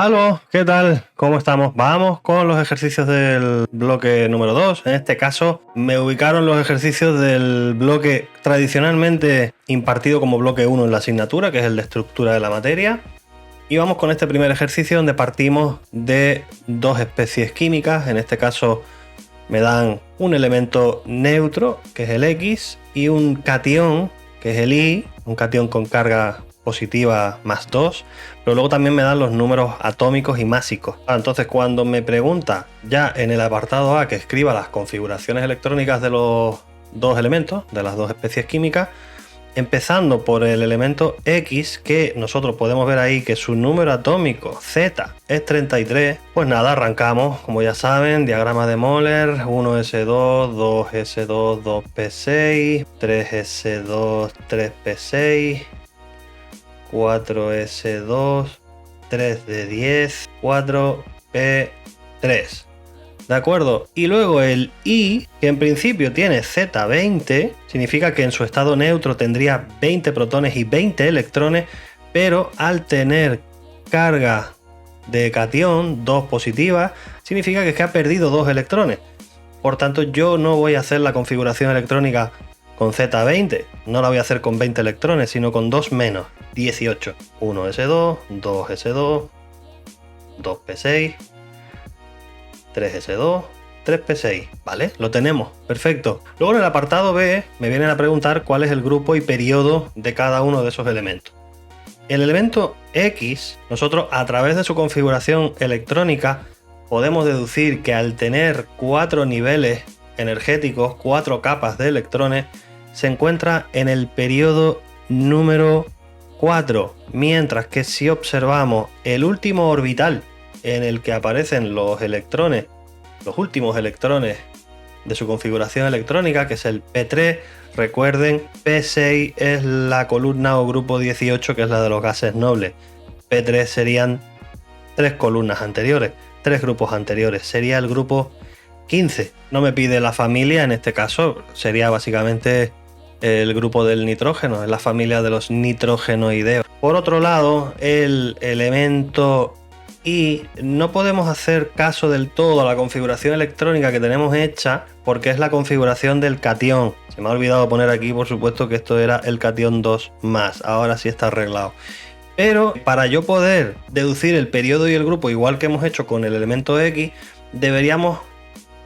Aló, ¿qué tal? ¿Cómo estamos? Vamos con los ejercicios del bloque número 2. En este caso me ubicaron los ejercicios del bloque tradicionalmente impartido como bloque 1 en la asignatura, que es el de estructura de la materia. Y vamos con este primer ejercicio donde partimos de dos especies químicas. En este caso me dan un elemento neutro, que es el X, y un catión, que es el Y, un catión con carga positiva más 2, pero luego también me dan los números atómicos y másicos. Entonces, cuando me pregunta ya en el apartado A que escriba las configuraciones electrónicas de los dos elementos, de las dos especies químicas, empezando por el elemento X, que nosotros podemos ver ahí que su número atómico Z es 33, pues nada, arrancamos, como ya saben, diagrama de Moller, 1s2, 2s2, 2p6, 3s2, 3p6, 4s2, 3 de 10, 4p3. ¿De acuerdo? Y luego el Y, que en principio tiene Z20, significa que en su estado neutro tendría 20 protones y 20 electrones, pero al tener carga de catión, 2 positivas, significa que ha perdido 2 electrones. Por tanto, yo no voy a hacer la configuración electrónica con Z20, no la voy a hacer con 20 electrones, sino con 2 menos, 18. 1s2, 2s2, 2p6, 3s2, 3p6, ¿vale? Lo tenemos, perfecto. Luego en el apartado B me vienen a preguntar cuál es el grupo y periodo de cada uno de esos elementos. El elemento X, nosotros a través de su configuración electrónica podemos deducir que al tener 4 niveles energéticos, 4 capas de electrones, se encuentra en el periodo número 4, mientras que si observamos el último orbital en el que aparecen los electrones, los últimos electrones de su configuración electrónica, que es el P3, recuerden, P6 es la columna o grupo 18, que es la de los gases nobles. P3 serían 3 columnas anteriores, 3 grupos anteriores, sería el grupo 15. No me pide la familia, en este caso sería básicamente el grupo del nitrógeno, es la familia de los nitrogenoideos. Por otro lado, el elemento Y no podemos hacer caso del todo a la configuración electrónica que tenemos hecha porque es la configuración del catión. Se me ha olvidado poner aquí, por supuesto, que esto era el catión 2 más. Ahora sí está arreglado. Pero para yo poder deducir el periodo y el grupo, igual que hemos hecho con el elemento X, deberíamos,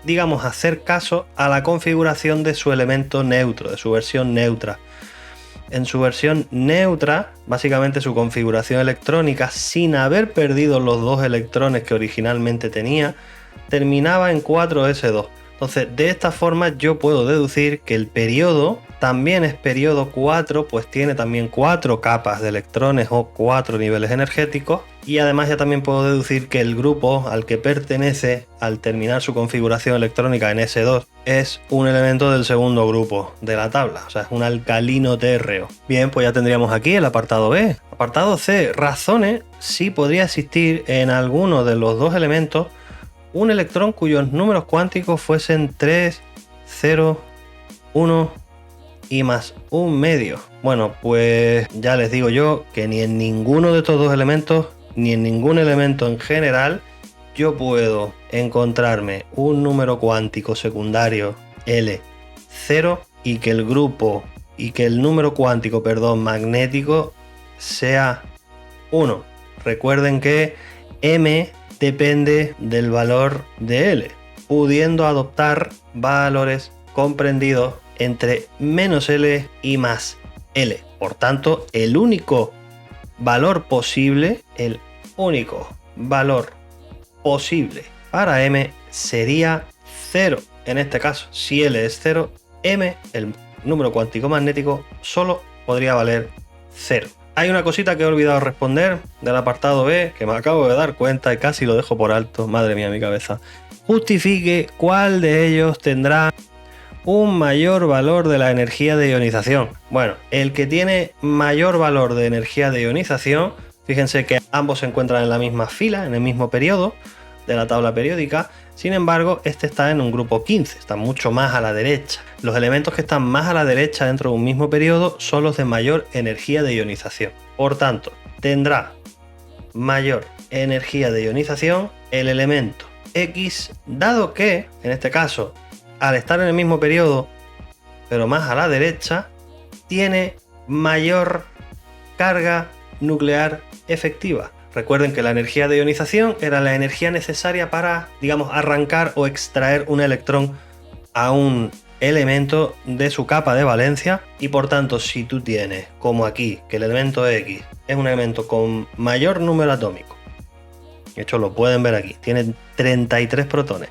digamos, hacer caso a la configuración de su elemento neutro, de su versión neutra. En su versión neutra, básicamente su configuración electrónica, sin haber perdido los 2 electrones que originalmente tenía, terminaba en 4s2. Entonces, de esta forma yo puedo deducir que el periodo también es periodo 4, pues tiene también 4 capas de electrones o 4 niveles energéticos. Y además ya también puedo deducir que el grupo al que pertenece al terminar su configuración electrónica en S2 es un elemento del segundo grupo de la tabla, o sea, es un alcalino térreo. Bien, pues ya tendríamos aquí el apartado B. Apartado C, razones si podría existir en alguno de los dos elementos un electrón cuyos números cuánticos fuesen 3, 0, 1 y más un medio. Bueno, pues ya les digo yo que ni en ninguno de estos dos elementos, ni en ningún elemento en general, yo puedo encontrarme un número cuántico secundario L0 y que el grupo y que el número cuántico, magnético sea 1. Recuerden que M depende del valor de L, pudiendo adoptar valores comprendidos entre menos L y más L. Por tanto, el único valor posible para M sería 0. En este caso, si L es 0, M, el número cuántico magnético, solo podría valer 0. Hay una cosita que he olvidado responder del apartado B, que me acabo de dar cuenta y casi lo dejo por alto. Madre mía, mi cabeza. Justifique cuál de ellos tendrá un mayor valor de la energía de ionización. Bueno, el que tiene mayor valor de energía de ionización, fíjense que ambos se encuentran en la misma fila, en el mismo periodo de la tabla periódica. Sin embargo, este está en un grupo 15, está mucho más a la derecha. Los elementos que están más a la derecha dentro de un mismo periodo son los de mayor energía de ionización. Por tanto, tendrá mayor energía de ionización, el elemento X, dado que, en este caso, al estar en el mismo periodo, pero más a la derecha, tiene mayor carga nuclear efectiva. Recuerden que la energía de ionización era la energía necesaria para, digamos, arrancar o extraer un electrón a un elemento de su capa de valencia, y por tanto, si tú tienes, como aquí, que el elemento X es un elemento con mayor número atómico, de hecho lo pueden ver aquí, tiene 33 protones,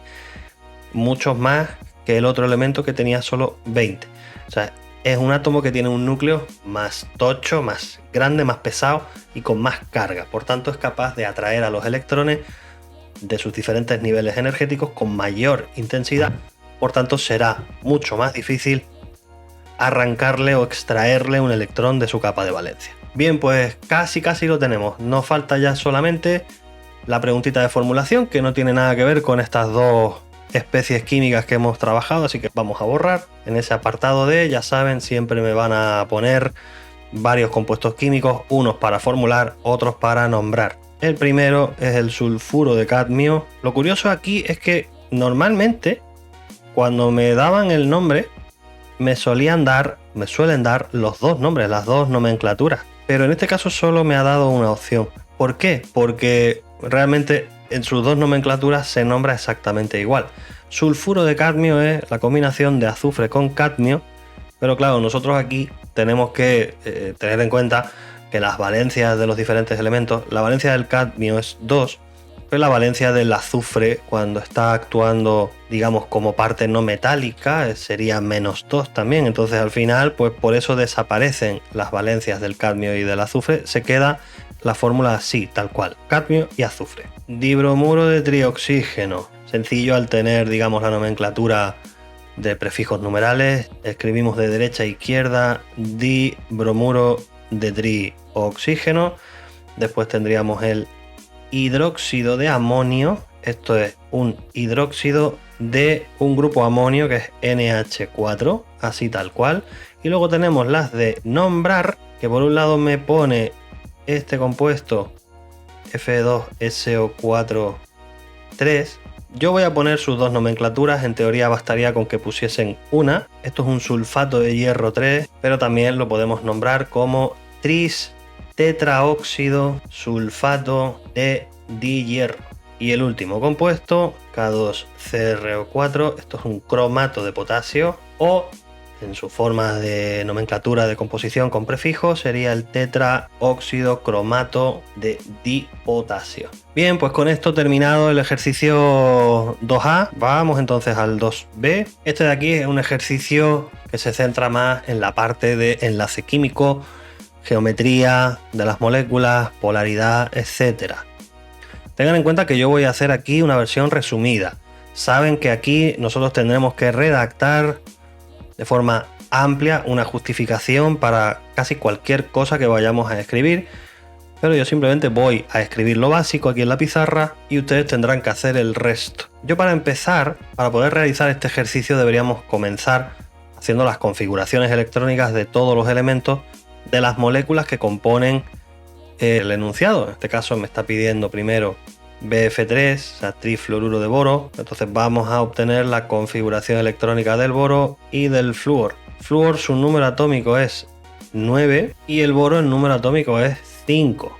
muchos más que el otro elemento que tenía solo 20. O sea, es un átomo que tiene un núcleo más tocho, más grande, más pesado y con más carga. Por tanto, es capaz de atraer a los electrones de sus diferentes niveles energéticos con mayor intensidad. Por tanto, será mucho más difícil arrancarle o extraerle un electrón de su capa de valencia. Bien, pues casi lo tenemos. Nos falta ya solamente la preguntita de formulación, que no tiene nada que ver con estas dos especies químicas que hemos trabajado, así que vamos a borrar. En ese apartado de, ya saben, siempre me van a poner varios compuestos químicos, unos para formular, otros para nombrar. El primero es el sulfuro de cadmio. Lo curioso aquí es que normalmente cuando me daban el nombre me suelen dar los dos nombres, las dos nomenclaturas, pero en este caso solo me ha dado una opción. ¿Por qué? Porque realmente en sus dos nomenclaturas se nombra exactamente igual. Sulfuro de cadmio es la combinación de azufre con cadmio, pero claro, nosotros aquí tenemos que tener en cuenta que las valencias de los diferentes elementos, la valencia del cadmio es 2, pero la valencia del azufre, cuando está actuando, digamos, como parte no metálica, sería -2 también. Entonces al final, pues por eso desaparecen las valencias del cadmio y del azufre, se queda la fórmula así, tal cual, cadmio y azufre. Dibromuro de trioxígeno, sencillo al tener, digamos, la nomenclatura de prefijos numerales. Escribimos de derecha a izquierda, dibromuro de trioxígeno. Después tendríamos el hidróxido de amonio. Esto es un hidróxido de un grupo amonio que es NH4, así tal cual. Y luego tenemos las de nombrar, que por un lado me pone este compuesto F2SO4-3. Yo voy a poner sus dos nomenclaturas, en teoría bastaría con que pusiesen una. Esto es un sulfato de hierro 3, pero también lo podemos nombrar como tris tetraóxido sulfato de dihierro. Y el último compuesto, K2CrO4, esto es un cromato de potasio, o en su forma de nomenclatura de composición con prefijos sería el tetraóxido cromato de dipotasio. Bien, pues con esto terminado el ejercicio 2A, vamos entonces al 2B. Este de aquí es un ejercicio que se centra más en la parte de enlace químico, geometría de las moléculas, polaridad, etcétera. Tengan en cuenta que yo voy a hacer aquí una versión resumida. Saben que aquí nosotros tendremos que redactar de forma amplia una justificación para casi cualquier cosa que vayamos a escribir, pero yo simplemente voy a escribir lo básico aquí en la pizarra y ustedes tendrán que hacer el resto. Yo, para empezar, para poder realizar este ejercicio, deberíamos comenzar haciendo las configuraciones electrónicas de todos los elementos de las moléculas que componen el enunciado. En este caso me está pidiendo primero BF3, o sea, trifluoruro de boro. Entonces vamos a obtener la configuración electrónica del boro y del flúor. Flúor, su número atómico es 9 y el boro, el número atómico es 5.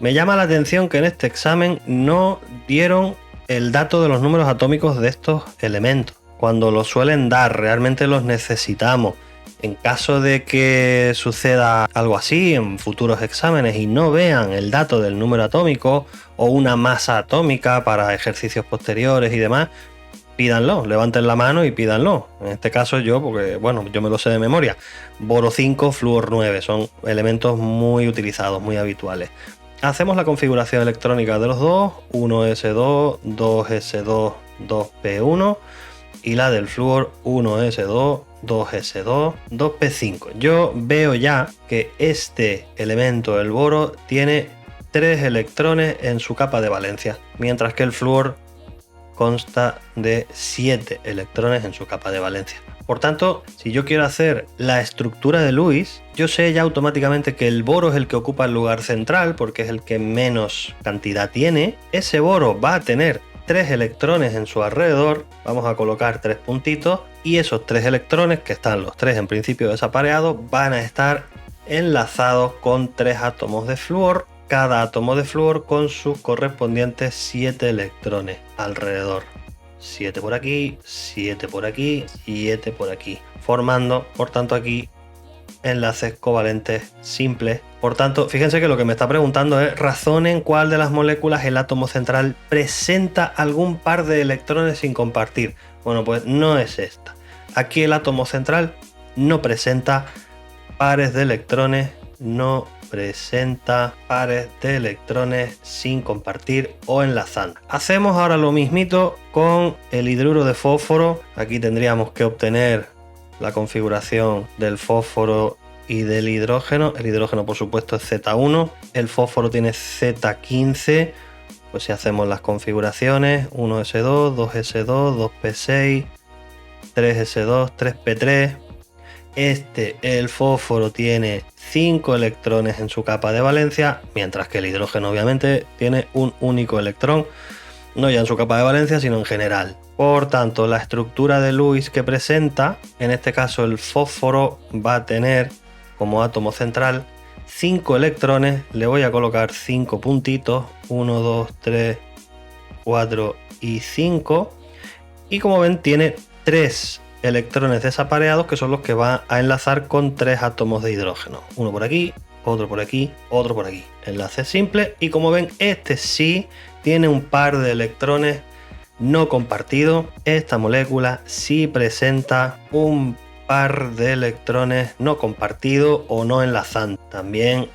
Me llama la atención que en este examen no dieron el dato de los números atómicos de estos elementos. Cuando los suelen dar, realmente los necesitamos. En caso de que suceda algo así en futuros exámenes y no vean el dato del número atómico o una masa atómica para ejercicios posteriores y demás, pídanlo, levanten la mano y pídanlo. En este caso yo, porque bueno, yo me lo sé de memoria. Boro 5, flúor 9, son elementos muy utilizados, muy habituales. Hacemos la configuración electrónica de los dos, 1s2, 2s2, 2p1 y la del flúor 1s2, 2s2, 2p5. Yo veo ya que este elemento, el boro, tiene 3 electrones en su capa de valencia, mientras que el flúor consta de 7 electrones en su capa de valencia. Por tanto, si yo quiero hacer la estructura de Lewis, yo sé ya automáticamente que el boro es el que ocupa el lugar central porque es el que menos cantidad tiene. Ese boro va a tener 3 electrones en su alrededor, vamos a colocar 3 puntitos y esos 3 electrones, que están los 3 en principio desapareados, van a estar enlazados con 3 átomos de flúor, cada átomo de flúor con sus correspondientes 7 electrones alrededor. 7 por aquí, 7 por aquí, 7 por aquí, formando, por tanto, aquí enlaces covalentes simples. Por tanto, fíjense que lo que me está preguntando es razonen cuál de las moléculas el átomo central presenta algún par de electrones sin compartir. Bueno, pues no es esta. Aquí el átomo central no presenta pares de electrones, no presenta pares de electrones sin compartir o enlazando. Hacemos ahora lo mismito con el hidruro de fósforo. Aquí tendríamos que obtener la configuración del fósforo y del hidrógeno. El hidrógeno, por supuesto, es Z1, el fósforo tiene Z15. Pues si hacemos las configuraciones, 1s2, 2s2, 2p6, 3s2, 3p3. El fósforo tiene 5 electrones en su capa de valencia, mientras que el hidrógeno obviamente tiene un único electrón, no ya en su capa de valencia, sino en general. Por tanto, la estructura de Lewis que presenta, en este caso el fósforo, va a tener como átomo central 5 electrones. Le voy a colocar 5 puntitos, 1, 2, 3, 4 y 5. Y como ven, tiene 3 electrones desapareados que son los que va a enlazar con 3 átomos de hidrógeno. Uno por aquí, otro por aquí, otro por aquí. Enlace simple. Y como ven, este sí tiene un par de electrones no compartidos. Esta molécula sí presenta un par de electrones no compartidos o no enlazantes. También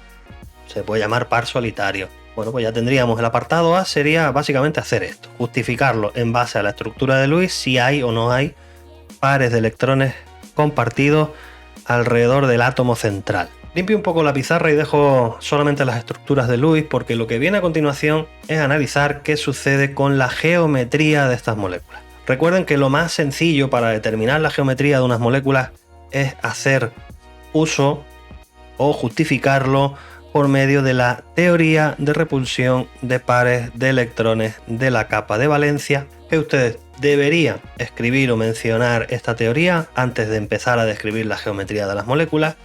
se puede llamar par solitario. Bueno, pues ya tendríamos el apartado A, sería básicamente hacer esto, justificarlo en base a la estructura de Lewis, si hay o no hay pares de electrones compartidos alrededor del átomo central. Limpio un poco la pizarra y dejo solamente las estructuras de Lewis porque lo que viene a continuación es analizar qué sucede con la geometría de estas moléculas. Recuerden que lo más sencillo para determinar la geometría de unas moléculas es hacer uso o justificarlo por medio de la teoría de repulsión de pares de electrones de la capa de valencia, que ustedes deberían escribir o mencionar esta teoría antes de empezar a describir la geometría de las moléculas,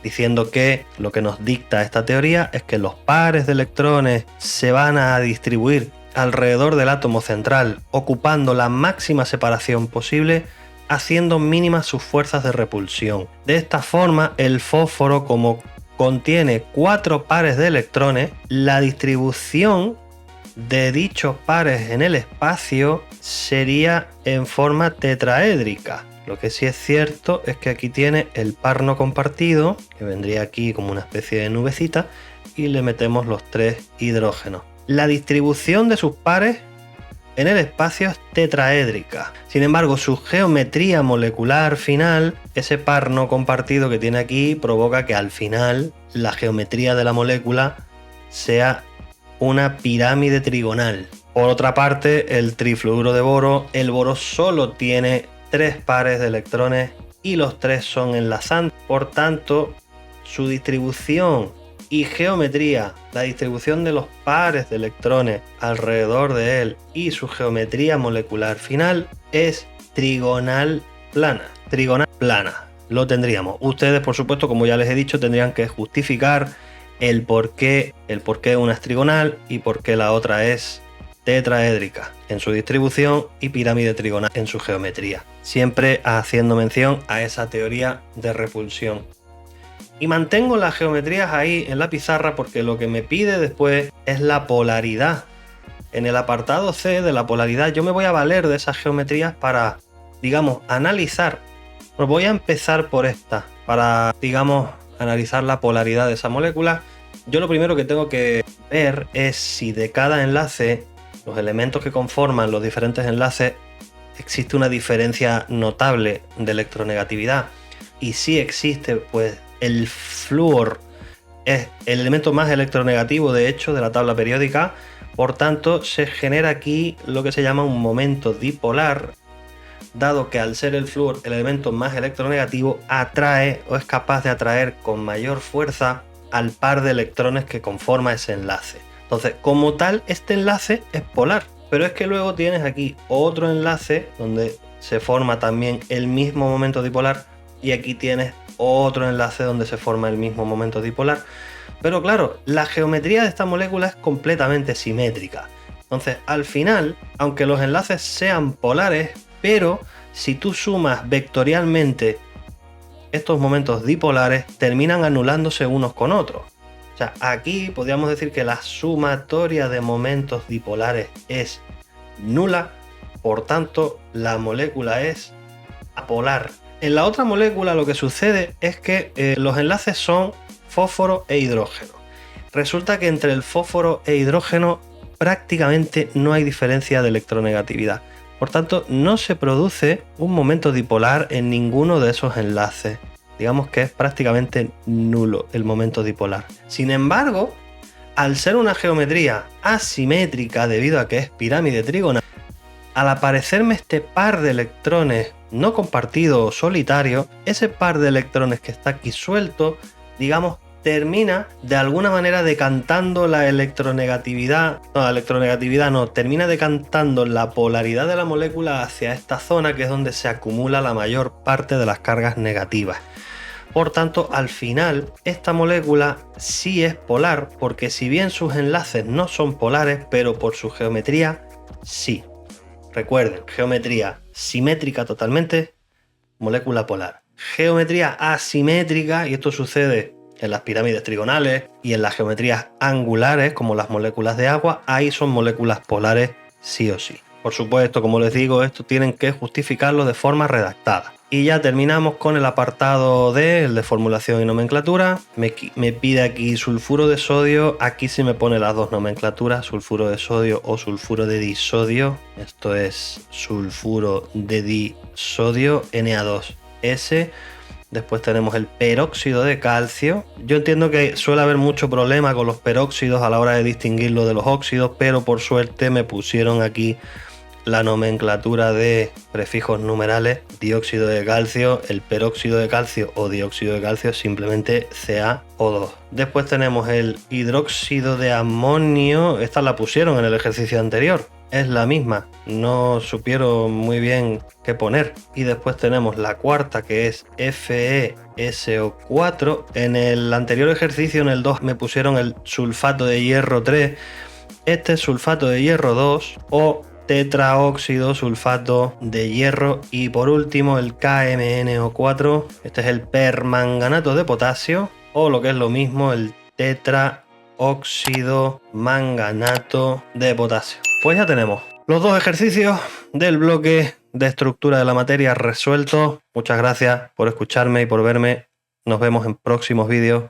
diciendo que lo que nos dicta esta teoría es que los pares de electrones se van a distribuir alrededor del átomo central, ocupando la máxima separación posible, haciendo mínimas sus fuerzas de repulsión. De esta forma, el fósforo, como contiene 4 pares de electrones, la distribución de dichos pares en el espacio sería en forma tetraédrica. Lo que sí es cierto es que aquí tiene el par no compartido, que vendría aquí como una especie de nubecita, y le metemos los 3 hidrógenos. La distribución de sus pares en el espacio es tetraédrica. Sin embargo, su geometría molecular final, ese par no compartido que tiene aquí, provoca que al final la geometría de la molécula sea una pirámide trigonal. Por otra parte, el trifluoruro de boro, el boro solo tiene 3 pares de electrones y los 3 son enlazantes. Por tanto, su distribución y geometría, la distribución de los pares de electrones alrededor de él y su geometría molecular final es trigonal plana. Trigonal plana. Lo tendríamos. Ustedes, por supuesto, como ya les he dicho, tendrían que justificar el por qué una es trigonal y por qué la otra es tetraédrica en su distribución y pirámide trigonal en su geometría. Siempre haciendo mención a esa teoría de repulsión. Y mantengo las geometrías ahí en la pizarra porque lo que me pide después es la polaridad. En el apartado C de la polaridad yo me voy a valer de esas geometrías para, digamos, analizar. Pues voy a empezar por esta, para, digamos, analizar la polaridad de esa molécula. Yo lo primero que tengo que ver es si de cada enlace, los elementos que conforman los diferentes enlaces, existe una diferencia notable de electronegatividad. Y si existe, pues el flúor es el elemento más electronegativo, de hecho, de la tabla periódica. Por tanto, se genera aquí lo que se llama un momento dipolar, dado que al ser el flúor el elemento más electronegativo, atrae o es capaz de atraer con mayor fuerza al par de electrones que conforma ese enlace. Entonces, como tal, este enlace es polar, pero es que luego tienes aquí otro enlace donde se forma también el mismo momento dipolar y aquí tienes otro enlace donde se forma el mismo momento dipolar. Pero claro, la geometría de esta molécula es completamente simétrica. Entonces, al final, aunque los enlaces sean polares, pero si tú sumas vectorialmente estos momentos dipolares, terminan anulándose unos con otros. O sea, aquí podríamos decir que la sumatoria de momentos dipolares es nula, por tanto, la molécula es apolar. En la otra molécula lo que sucede es que los enlaces son fósforo e hidrógeno. Resulta que entre el fósforo e hidrógeno prácticamente no hay diferencia de electronegatividad. Por tanto, no se produce un momento dipolar en ninguno de esos enlaces. Digamos que es prácticamente nulo el momento dipolar. Sin embargo, al ser una geometría asimétrica debido a que es pirámide trigonal, al aparecerme este par de electrones no compartido o solitario, ese par de electrones que está aquí suelto, digamos, termina de alguna manera decantando la electronegatividad, termina decantando la polaridad de la molécula hacia esta zona que es donde se acumula la mayor parte de las cargas negativas. Por tanto, al final, esta molécula sí es polar, porque si bien sus enlaces no son polares, pero por su geometría sí. Recuerden, geometría simétrica totalmente, molécula polar. Geometría asimétrica, y esto sucede en las pirámides trigonales y en las geometrías angulares, como las moléculas de agua, ahí son moléculas polares sí o sí. Por supuesto, como les digo, esto tienen que justificarlo de forma redactada. Y ya terminamos con el apartado D, el de formulación y nomenclatura. Me pide aquí sulfuro de sodio. Aquí sí me pone las dos nomenclaturas, sulfuro de sodio o sulfuro de disodio. Esto es sulfuro de disodio, Na2S. Después tenemos el peróxido de calcio. Yo entiendo que suele haber mucho problema con los peróxidos a la hora de distinguirlo de los óxidos, pero por suerte me pusieron aquí la nomenclatura de prefijos numerales. Dióxido de calcio, el peróxido de calcio o dióxido de calcio es simplemente CaO2. Después tenemos el hidróxido de amonio. Esta la pusieron en el ejercicio anterior. Es la misma, no supieron muy bien qué poner. Y después tenemos la cuarta, que es FeSO4. En el anterior ejercicio, en el 2, me pusieron el sulfato de hierro 3. Este es sulfato de hierro 2 o tetraóxido sulfato de hierro. Y por último, el KMnO4. Este es el permanganato de potasio, o lo que es lo mismo, el tetraóxido manganato de potasio. Pues ya tenemos los dos ejercicios del bloque de estructura de la materia resueltos. Muchas gracias por escucharme y por verme. Nos vemos en próximos vídeos.